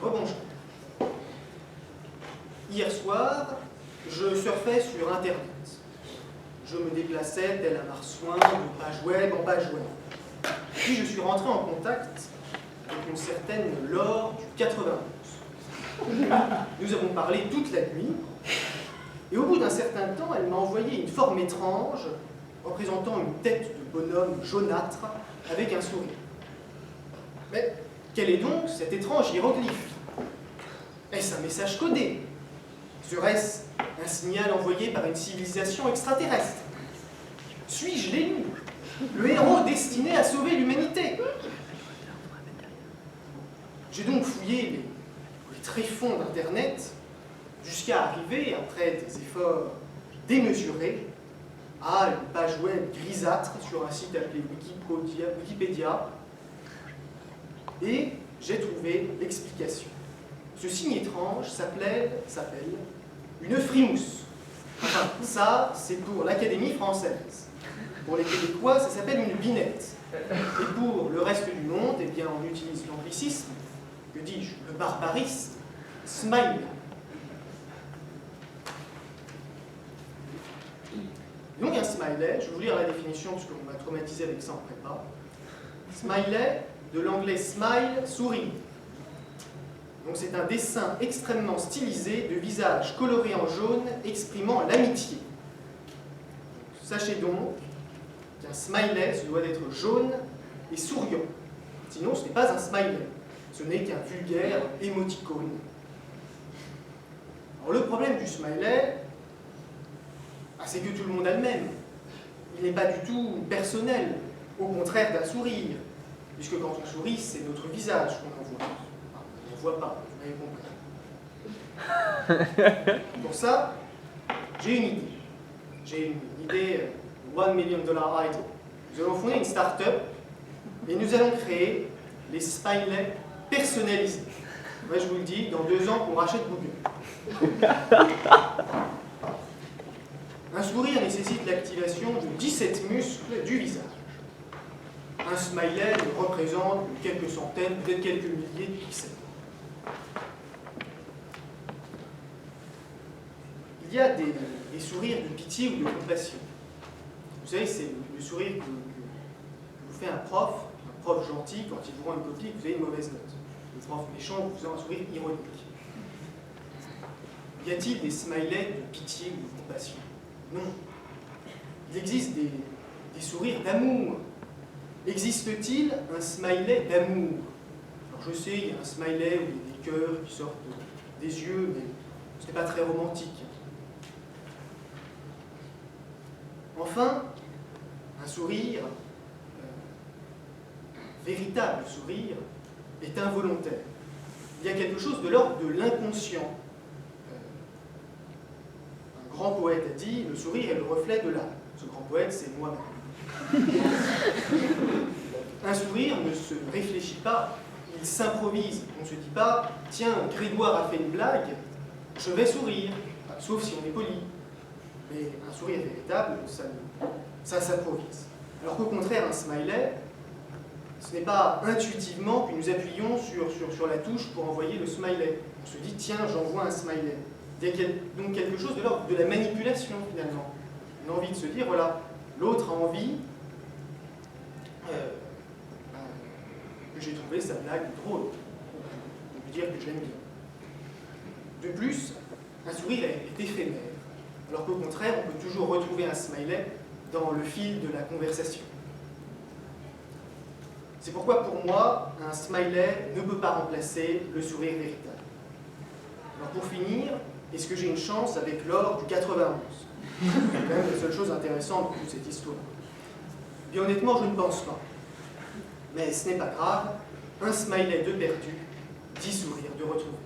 Rebonjour. Hier soir, je surfais sur Internet. Je me déplaçais tel un marsouin de page web en page web. Puis je suis rentré en contact avec une certaine Laure du 91. Nous avons parlé toute la nuit, et au bout d'un certain temps, elle m'a envoyé une forme étrange représentant une tête de bonhomme jaunâtre avec un sourire. Mais quel est donc cet étrange hiéroglyphe? Est-ce un message codé? Serait-ce un signal envoyé par une civilisation extraterrestre? Suis-je l'élu, le héros destiné à sauver l'humanité? J'ai donc fouillé les tréfonds d'Internet jusqu'à arriver, après des efforts démesurés, à une page web grisâtre sur un site appelé Wikipédia, et j'ai trouvé l'explication. Ce signe étrange s'appelle une frimousse. Enfin, ça, c'est pour l'Académie française. Pour les Québécois, ça s'appelle une binette. Et pour le reste du monde, eh bien, on utilise l'anglicisme, que dis-je, le barbarisme, smile. Donc un smiley, je vais vous lire la définition parce qu'on m'a traumatisé avec ça en prépa. Smiley, de l'anglais smile, sourire. Donc c'est un dessin extrêmement stylisé de visage coloré en jaune exprimant l'amitié. Sachez donc qu'un smiley se doit d'être jaune et souriant. Sinon ce n'est pas un smiley, ce n'est qu'un vulgaire émoticône. Alors le problème du smiley, c'est que tout le monde a le même. Il n'est pas du tout personnel, au contraire d'un sourire, puisque quand on sourit, c'est notre visage qu'on en voit. On ne voit pas, vous m'avez compris. Pour ça, j'ai une idée. J'ai une idée $1 million idea. Nous allons fonder une start-up et nous allons créer les smileys personnalisés. Moi, je vous le dis, dans 2 ans, on rachète Google. Un sourire nécessite l'activation de 17 muscles du visage. Un smiley représente quelques centaines, peut-être quelques milliers de pixels. Il y a des sourires de pitié ou de compassion. Vous savez, c'est le sourire que vous fait un prof gentil quand il vous rend une copie et que vous avez une mauvaise note. Le prof méchant vous faisant un sourire ironique. Y a-t-il des smileys de pitié ou de compassion? Non. Il existe des sourires d'amour. Existe-t-il un smiley d'amour? Alors je sais, il y a un smiley où il y a des cœurs qui sortent des yeux, mais ce n'est pas très romantique. Enfin, un sourire, véritable sourire, est involontaire. Il y a quelque chose de l'ordre de l'inconscient. Un grand poète a dit, le sourire est le reflet de l'âme. Ce grand poète, c'est moi-même. Un sourire ne se réfléchit pas, il s'improvise. On ne se dit pas, tiens, Grégoire a fait une blague, je vais sourire, sauf si on est poli. Mais un sourire véritable, ça s'improvise. Alors qu'au contraire, un smiley, ce n'est pas intuitivement que nous appuyons sur la touche pour envoyer le smiley. On se dit, tiens, j'envoie un smiley. Il y a donc quelque chose de l'ordre de la manipulation, finalement. Une envie de se dire, voilà, l'autre a envie que j'ai trouvé sa blague drôle, de lui dire que je l'aime bien. De plus, un sourire est éphémère, alors qu'au contraire, on peut toujours retrouver un smiley dans le fil de la conversation. C'est pourquoi, pour moi, un smiley ne peut pas remplacer le sourire véritable. Alors pour finir, est-ce que j'ai une chance avec Laure du 91? C'est quand même la seule chose intéressante de toute cette histoire. Bien honnêtement, je ne pense pas. Mais ce n'est pas grave, un smiley de perdu, 10 sourires de retrouver.